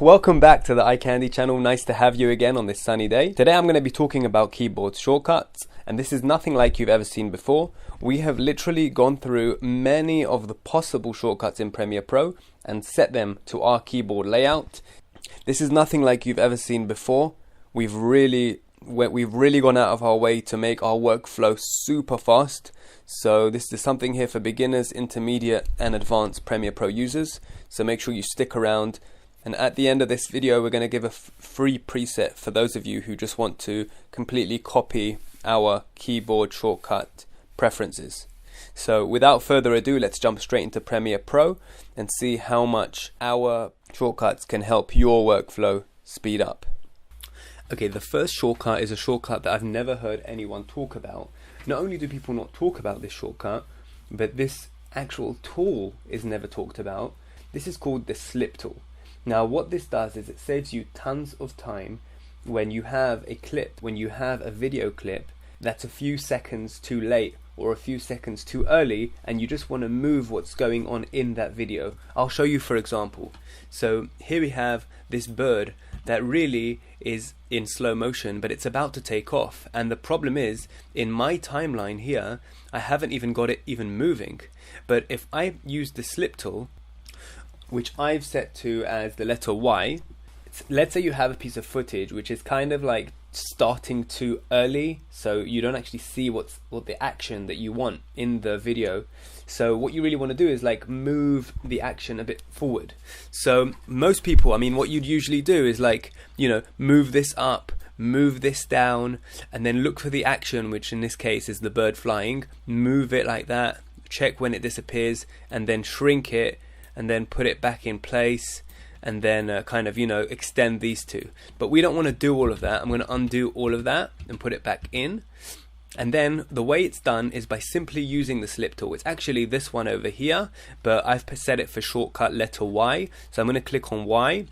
welcome back to the iCandy channel. Nice to have you again on this sunny day. Today I'm going to be talking about keyboard shortcuts, and this is nothing like you've ever seen before. We have literally gone through many of the possible shortcuts in Premiere Pro and set them to our keyboard layout. This is nothing like you've ever seen before. We've really gone out of our way to make our workflow super fast. So this is something here for beginners, intermediate and advanced Premiere Pro users. So make sure you stick around. And at the end of this video, we're going to give a free preset for those of you who just want to completely copy our keyboard shortcut preferences. So without further ado, let's jump straight into Premiere Pro and see how much our shortcuts can help your workflow speed up. Okay, the first shortcut is a shortcut that I've never heard anyone talk about. Not only do people not talk about this shortcut, but this actual tool is never talked about. This is called the slip tool. Now what this does is it saves you tons of time when you have a clip, when you have a video clip that's a few seconds too late or a few seconds too early, and you just want to move what's going on in that video. I'll show you for example. So here we have this bird that really is in slow motion, but it's about to take off, and the problem is in my timeline here I haven't even got it even moving. But if I use the slip tool, which I've set to as the letter Y, let's say you have a piece of footage which is kind of like starting too early, so you don't actually see what the action that you want in the video. So what you really want to do is like move the action a bit forward. So most people, I mean, what you'd usually do is like, you know, move this up, move this down, and then look for the action, which in this case is the bird flying. Move it like that, check when it disappears, and then shrink it, and then put it back in place, and then kind of, you know, extend these two. But we don't want to do all of that. I'm going to undo all of that and put it back in. And then the way it's done is by simply using the slip tool. It's actually this one over here, but I've set it for shortcut letter Y. So I'm going to click on Y,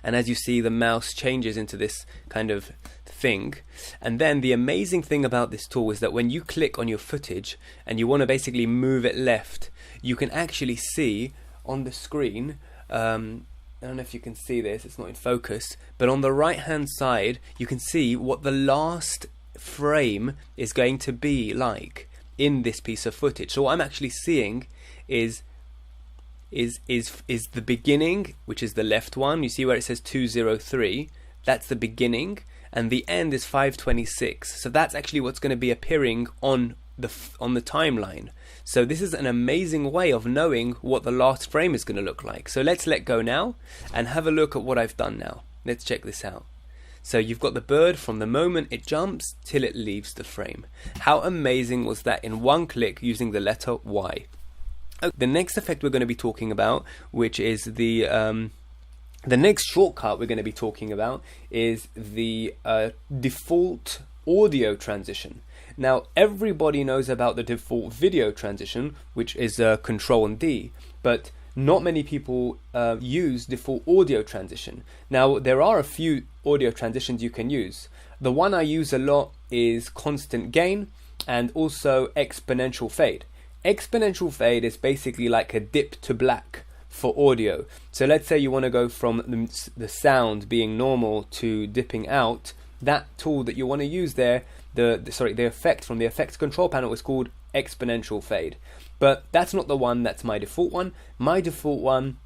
and as you see, the mouse changes into this kind of thing. And then the amazing thing about this tool is that when you click on your footage and you want to basically move it left, you can actually see on the screen, I don't know if you can see this, it's not in focus, but on the right hand side you can see what the last frame is going to be like in this piece of footage. So what I'm actually seeing is the beginning, which is the left one. You see where it says 203, that's the beginning, and the end is 526. So that's actually what's going to be appearing on the timeline. So this is an amazing way of knowing what the last frame is going to look like. So let's let go now and have a look at what I've done now. Let's check this out. So you've got the bird from the moment it jumps till it leaves the frame. How amazing was that in one click using the letter Y? The next effect we're going to be talking about, which is the next shortcut we're going to be talking about, is the default audio transition. Now everybody knows about the default video transition, which is Control and D, but not many people use default audio transition. Now there are a few audio transitions you can use. The one I use a lot is constant gain and also exponential fade. Exponential fade is basically like a dip to black for audio. So let's say you want to go from the sound being normal to dipping out. That tool that you want to use there, the effect from the effects control panel is called exponential fade. But that's not the one that's my default one. My default one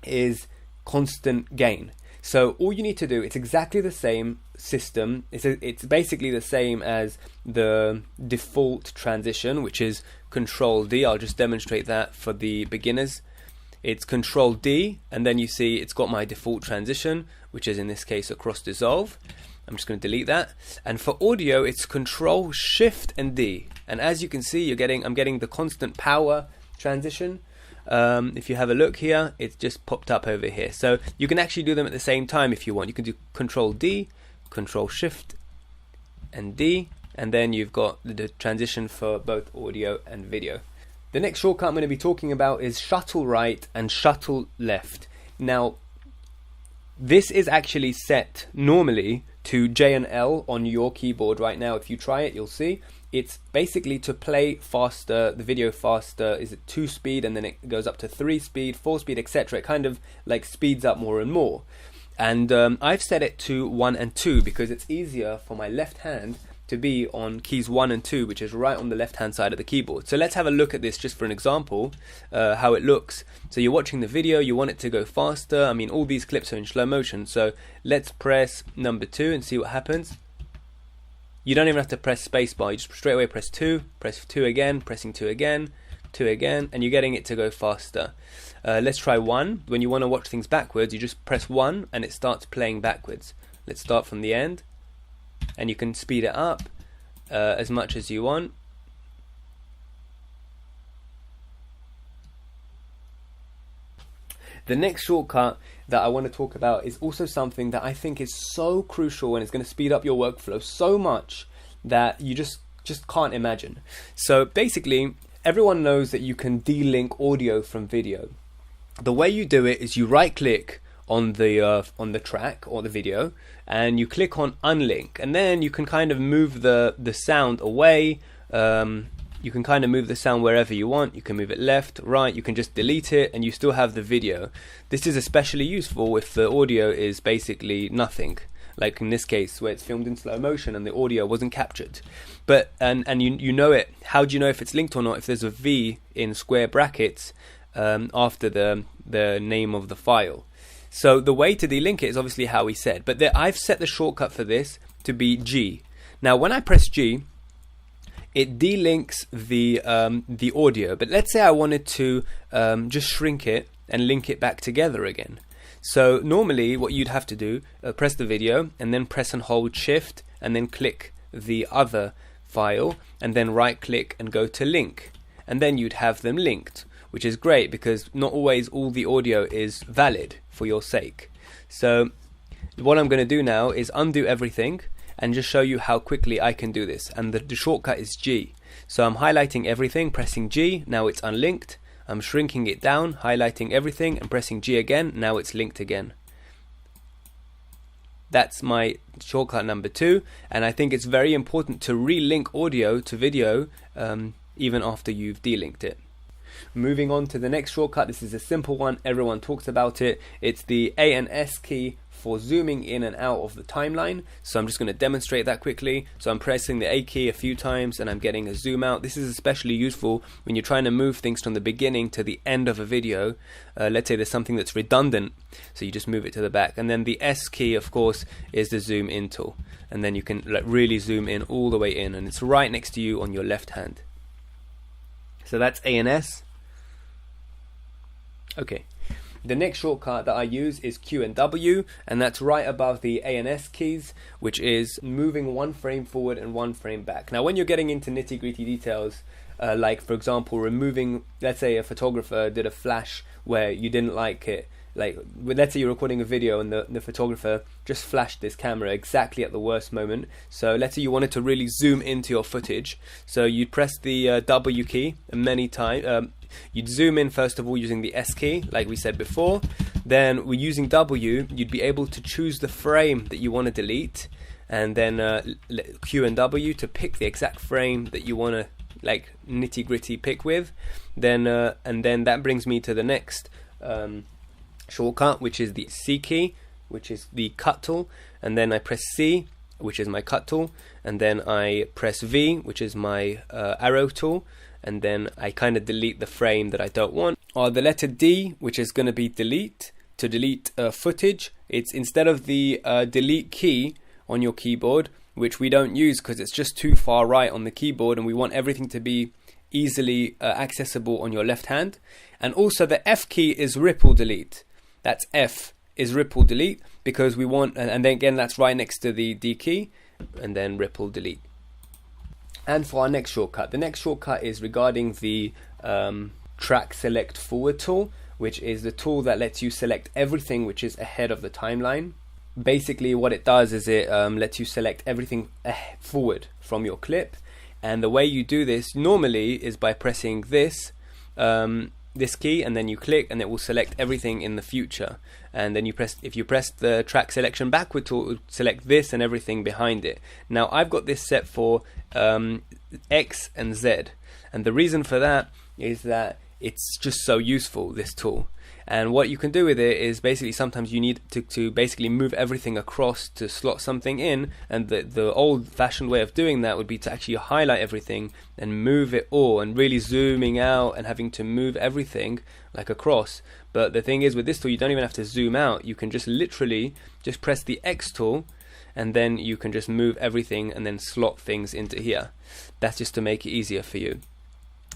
is constant gain. So all you need to do, it's exactly the same system. It's basically the same as the default transition, which is Control D. I'll just demonstrate that for the beginners. It's Control D, and then you see it's got my default transition, which is in this case a cross dissolve. I'm just going to delete that. And for audio, it's Control Shift and D. And as you can see, I'm getting the constant power transition. If you have a look here, it's just popped up over here. So you can actually do them at the same time if you want. You can do Control D, Control Shift and D, and then you've got the transition for both audio and video. The next shortcut I'm going to be talking about is shuttle right and shuttle left. Now this is actually set normally to J and L on your keyboard right now. If you try it, you'll see. it's basically to play faster, the video faster. Is it 2 speed, and then it goes up to 3 speed, 4 speed, etc. It kind of like speeds up more and more. And I've set it to 1 and 2 because it's easier for my left hand to be on keys 1 and 2, which is right on the left hand side of the keyboard. So let's have a look at this just for an example, how it looks. So you're watching the video, you want it to go faster. I mean, all these clips are in slow motion. So let's press number 2 and see what happens. You don't even have to press spacebar, you just straight away press 2 again, pressing 2 again, 2 again, and you're getting it to go faster. Let's try 1. When you want to watch things backwards, you just press 1 and it starts playing backwards. Let's start from the end, and you can speed it up as much as you want. The next shortcut that I want to talk about is also something that I think is so crucial, and it's going to speed up your workflow so much that you just can't imagine. So basically, everyone knows that you can de-link audio from video. The way you do it is you right click on the track or the video, and you click on unlink, and then you can kind of move the sound away. You can kind of move the sound wherever you want. You can move it left, right, you can just delete it, and you still have the video. This is especially useful if the audio is basically nothing, like in this case where it's filmed in slow motion and the audio wasn't captured. But and you know it. How do you know if it's linked or not? If there's a V in square brackets after the name of the file. So the way to delink it is obviously how we said, but I've set the shortcut for this to be G. Now when I press G, it delinks the audio, but let's say I wanted to just shrink it and link it back together again. So normally what you'd have to do, press the video and then press and hold shift and then click the other file and then right click and go to link, and then you'd have them linked, which is great because not always all the audio is valid for your sake. So what I'm going to do now is undo everything and just show you how quickly I can do this. And the shortcut is G. So I'm highlighting everything, pressing G, now it's unlinked. I'm shrinking it down, highlighting everything and pressing G again, now it's linked again. That's my shortcut number 2, and I think it's very important to relink audio to video even after you've delinked it. Moving on to the next shortcut, this is a simple one, everyone talks about it. It's the A and S key for zooming in and out of the timeline. So I'm just going to demonstrate that quickly. So I'm pressing the A key a few times and I'm getting a zoom out. This is especially useful when you're trying to move things from the beginning to the end of a video. Let's say there's something that's redundant, so you just move it to the back. And then the S key, of course, is the zoom in tool, and then you can really zoom in all the way in, and it's right next to you on your left hand. So that's A and S. Okay. The next shortcut that I use is Q and W, and that's right above the A and S keys, which is moving 1 frame forward and 1 frame back. Now when you're getting into nitty-gritty details, like for example removing, let's say a photographer did a flash where you didn't like it, like let's say you're recording a video and the photographer just flashed this camera exactly at the worst moment. So let's say you wanted to really zoom into your footage, so you'd press the W key many times. You'd zoom in first of all using the S key, like we said before. Then we're using W, you'd be able to choose the frame that you want to delete, and then Q and W to pick the exact frame that you want to like nitty gritty pick with. Then and then that brings me to the next shortcut, which is the C key, which is the cut tool, and then I press C, which is my cut tool, and then I press V, which is my arrow tool, and then I kind of delete the frame that I don't want. Or the letter D, which is going to be delete, to delete footage. It's instead of the delete key on your keyboard, which we don't use because it's just too far right on the keyboard and we want everything to be easily accessible on your left hand. And also the F key is ripple delete. That's F is ripple delete because we want, and then again that's right next to the D key, and then ripple delete. And for our next shortcut, the next shortcut is regarding the track select forward tool, which is the tool that lets you select everything which is ahead of the timeline. Basically what it does is it lets you select everything forward from your clip, and the way you do this normally is by pressing this this key and then you click and it will select everything in the future. and then if you press the track selection backward tool, it will select this and everything behind it. Now I've got this set for X and Z, and the reason for that is that it's just so useful, this tool. And what you can do with it is basically sometimes you need to basically move everything across to slot something in, and the old-fashioned way of doing that would be to actually highlight everything and move it all, and really zooming out and having to move everything like across. But the thing is, with this tool you don't even have to zoom out. You can just literally just press the X tool, and then you can just move everything and then slot things into here. That's just to make it easier for you.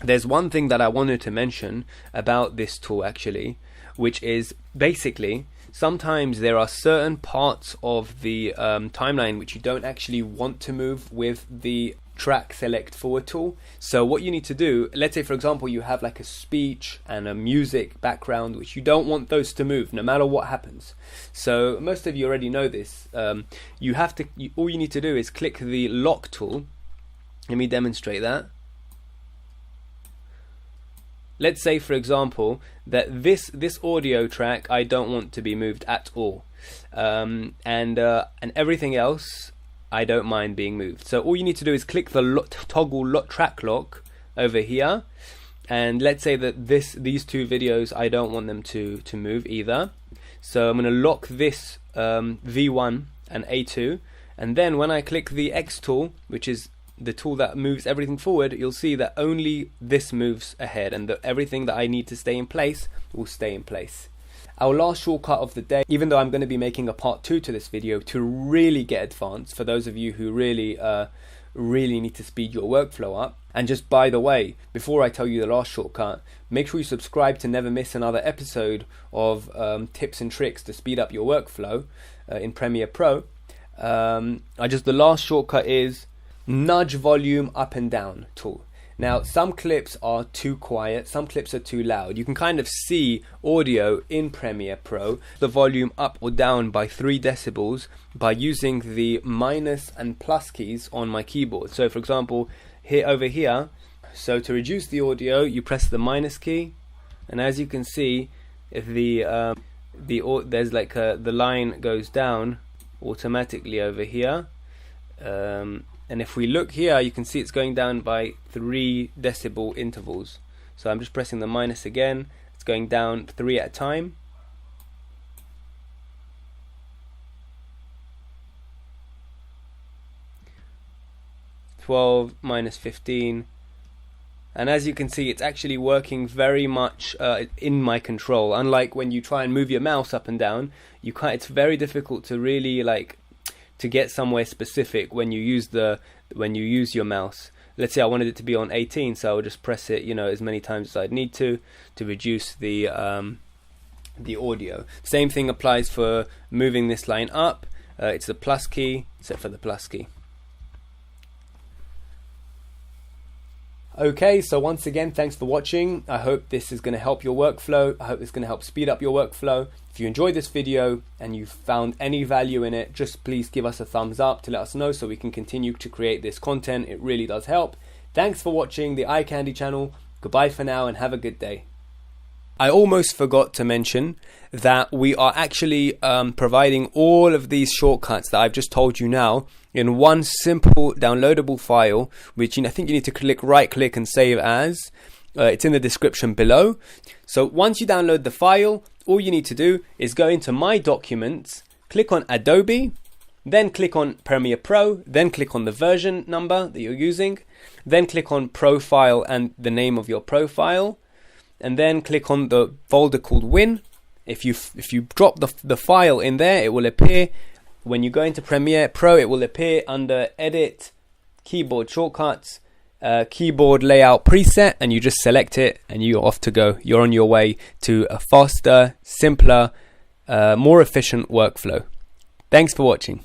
There's one thing that I wanted to mention about this tool actually, which is basically sometimes there are certain parts of the timeline which you don't actually want to move with the track select forward tool. So what you need to do, let's say for example you have like a speech and a music background which you don't want those to move no matter what happens. So most of you already know this. All you need to do is click the lock tool. Let me demonstrate that. Let's say for example that this audio track I don't want to be moved at all, and everything else I don't mind being moved. So all you need to do is click the toggle track lock over here, and let's say that these two videos I don't want them to move either. So I'm going to lock this V1 and A2, and then when I click the X tool, which is the tool that moves everything forward, you'll see that only this moves ahead, and everything that I need to stay in place will stay in place. Our last shortcut of the day, even though I'm going to be making a part 2 to this video to really get advanced for those of you who really need to speed your workflow up. And just by the way, before I tell you the last shortcut, make sure you subscribe to never miss another episode of tips and tricks to speed up your workflow in Premiere Pro. The last shortcut is nudge volume up and down tool. Now some clips are too quiet, some clips are too loud. You can kind of see audio in Premiere Pro, the volume up or down by 3 decibels by using the minus and plus keys on my keyboard. So for example over here, so to reduce the audio you press the minus key, and as you can see if there's like the line goes down automatically over here. And if we look here, you can see it's going down by 3 decibel intervals. So I'm just pressing the minus again. It's going down 3 at a time. -12, -15. And as you can see, it's actually working very much in my control. Unlike when you try and move your mouse up and down, it's very difficult to really to get somewhere specific when you use your mouse. Let's say I wanted it to be on 18, so I would just press it, as many times as I'd need to reduce the audio. Same thing applies for moving this line up. It's the plus key, except for the plus key. Okay, so once again, thanks for watching. I hope this is going to help your workflow. I hope it's going to help speed up your workflow. If you enjoyed this video and you found any value in it, just please give us a thumbs up to let us know so we can continue to create this content. It really does help. Thanks for watching the Eye Candy channel. Goodbye for now and have a good day. I almost forgot to mention that we are actually providing all of these shortcuts that I've just told you now in one simple downloadable file, which I think you need to right click and save as. It's in the description below. So once you download the file, all you need to do is go into My Documents, click on Adobe, then click on Premiere Pro, then click on the version number that you're using, then click on Profile and the name of your profile, and then click on the folder called Win. If you drop the file in there, it will appear. When you go into Premiere Pro, it will appear under Edit, Keyboard Shortcuts, Keyboard Layout Preset, and you just select it and you're off to go. You're on your way to a faster, simpler, more efficient workflow. Thanks for watching.